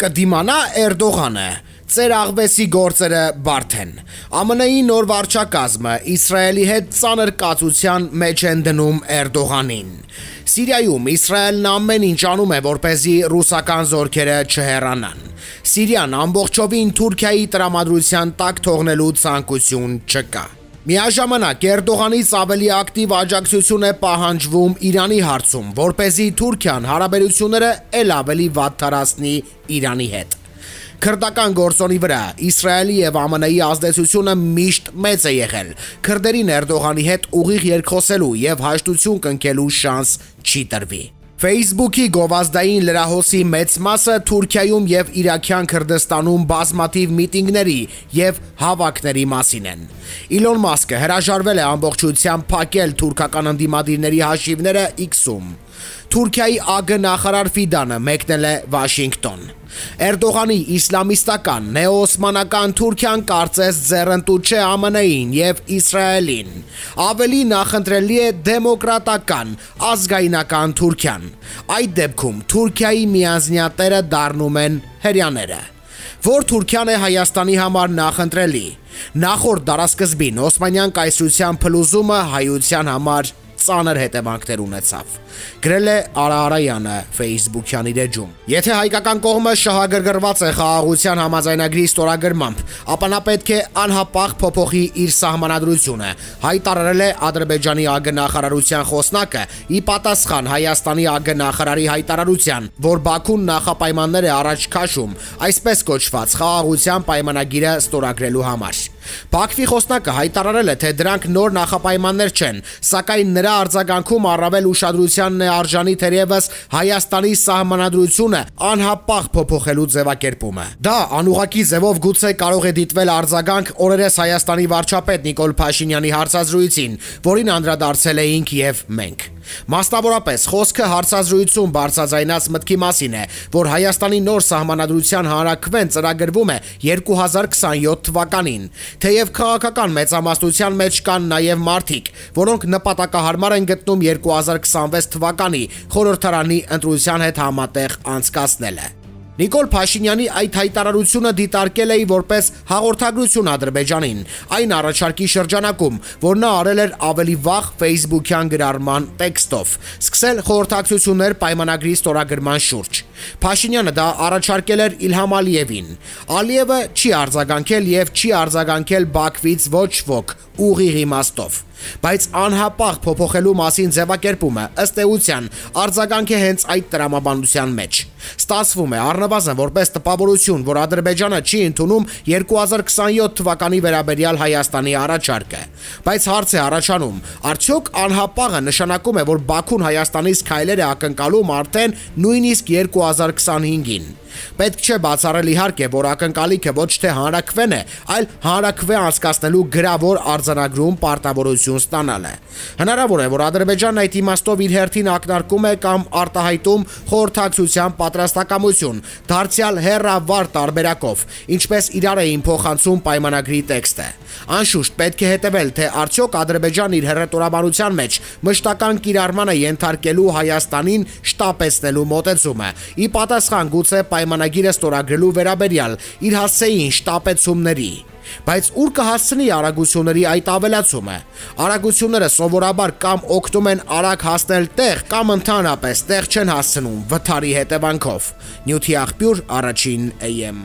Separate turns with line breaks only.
կդիմանա Էրդողանը, ծեր աղվեսի գործերը բարդ են։ ԱՄՆ-ի նոր վարչակազմը Իսրայելի հետ ծանր կացության մեջ են դնում Էրդողանին։ Սիրիայում Իսրայելն ամեն ինչ անում է, որպեսզի ռուսական զորքերը չհեռանան։ Սիրիան ամբողջովին Թուրքիայի տրամադրության տակ թողնելու ցանկություն չկա։ Միաժամանակ Էրդողանից ավելի ակտիվ աջակցություն է պահանջվում Իրանի հարցում, որպեսզի Թուրքիան հարաբերությունները ել ավելի վատ տարածնի Իրանի հետ։ Քրդական գործոնի վրա Իսրայելի եւ ԱՄՆ-ի ազդեցությունը միշտ մեծ է եղել։ Քրդերին Էրդողանի հետ ուղիղ երկխոսելու եւ հաշտություն կնքելու շանս չի տրվի։ Facebook-ի գովազդային լրահոսի մեծ մասը Թուրքիայում եւ Իրաքյան Քրդստանում բազմաթիվ միտինգների եւ հավաքների մասին են։ Իլոն Մասկը հրաժարվել է ամբողջությամբ փակել թուրքական ընդդիմադիրների հաշիվները X-ում։ Թուրքիայի ԱԳ նախարար Ֆիդանը մեկնել է Վաշինգտոն։ Էրդողանի իսլամիստական նեոօսմանական Թուրքիան կարծես ձեռնտու չէ ԱՄՆ-ին եւ Իսրայելին։ Ավելի նախընտրելի է դեմոկրատական, ազգայնական Թուրքիան։ Այդ դեպքում Թուրքիայի միանձնյատերը դառնում են հրյաները։ Որ Թուրքիան է Հայաստանի համար նախընտրելի։ Նախորդ դարասկզբին Օսմանյան կայսրության փլուզումը հայության համար ծանր հետևանքներ ունեցավ։ Գրել է Արա Արայանը Facebook-յան իր էջում։ Եթե հայկական կողմը շահագրգռված է խաղաղության համաձայնագրի ստորագրմամբ, ապա նա պետք է անհապաղ փոփոխի իր սահմանադրությունը, հայտարարել է Ադրբեջանի ԱԳ նախարարության խոսնակը՝ ի պատասխան Հայաստանի ԱԳ նախարարի հայտարարության, որ Բաքուն նախապայմաններ է առաջ քաշում այսպես կոչված խաղաղության պայմանագիրը ստորագրելու համար։ Բաքվի խոսնակը հայտարարել է, թե դրանք նոր նախապայմաններ չեն, սակայն նրա արձագանքում առավել ուշադրությանն է արժանի թերևս Հայաստանի սահմանադրությունը անհապաղ փոփոխելու ձևակերպումը։ Դա անուղղակի ձևով գուցե կարող է դիտվել արձագանք օրերս Հայաստանի վարչապետ Նիկոլ Փաշինյանի հարցազրույցին, որին անդրադարձել էինք եւ մենք։ Մասնավորապես խոսքը հարցազրույցում բարձրաձայնած մտքի մասին է, որ Հայաստանի նոր սահմանադրության հանրաքվեն ծրագրվում է 2027 թվականին, թեև քաղաքական մեծամասնության մեջ կան նաև մարդիկ, որոնք նպատակահարմար են գտնում 2026 թվականի խորհրդարանի ընտրության հետ համատեղ անցկացնելը։ Նիկոլ Փաշինյանի այդ հայտարարությունը դիտարկել էի որպես հաղորդագրություն Ադրբեջանին, այն առաջարկի շրջանակում, որ նա արել էր ավելի վաղ Facebook-յան գրառման տեքստով, սկսել խորհրդակցություններ պայմանագրի ստորագրման շուրջ։ Փաշինյանը դա առաջարկել էր Իլհամ Ալիևին։ Ալիևը չի արձագանքել եւ չի արձագանքել Բաքվից ոչ ոք ուղիղ իմաստով։ Բայց անհապաղ փոփոխելու մասին ձևակերպումը ըստ էության արձագանք է հենց այդ տրամաբանության մեջ։ Ստացվում է առնվազն որպես տպավորություն, որ Ադրբեջանը չի ընդունում 2027 թվականի վերաբերյալ Հայաստանի առաջարկը։ Բայց հարց է առաջանում, արդյոք անհապաղը նշանակում է, որ Բաքուն Հայաստանից քայլեր է ակնկալում արդեն նույնիսկ 2025-ին։ Պետք չէ բացառել իհարկե, որ ակնկալիքը ոչ թե հանրաքվեն է, այլ հանրաքվե անցկացնելու գրավոր արձանագրում պարտավորություն ստանալը։ Հնարավոր է, որ Ադրբեջանն այդ իմաստով իր հերթին ակնարկում է կամ արտահայտում խորհրդակցության պատրաստակամություն, դարձյալ հեռավար տարբերակով, ինչպես իրար էին փոխանցում պայմանագրի տեքստը։ Անշուշտ պետք է հետևել, թե արդյոք Ադրբեջանն իր հռետորաբանության մեջ մշտական կիրառման է ենթարկելու Հայաստանին շտապեցնելու մոտեցումը, ի պատասխան գուցե պայմանագիրը ստորագրելու վերաբերյալ իր հասցեին շտապեցումների։ Բայց ուր կհասցնի արագությունների այդ ավելացումը։ Արագությունները սովորաբար կամ օգնում են արագ հասնել տեղ, կամ ընդհանրապես տեղ չեն հասցնում վթարի հետևանքով։ Նյութի աղբյուր, Առաջին AM։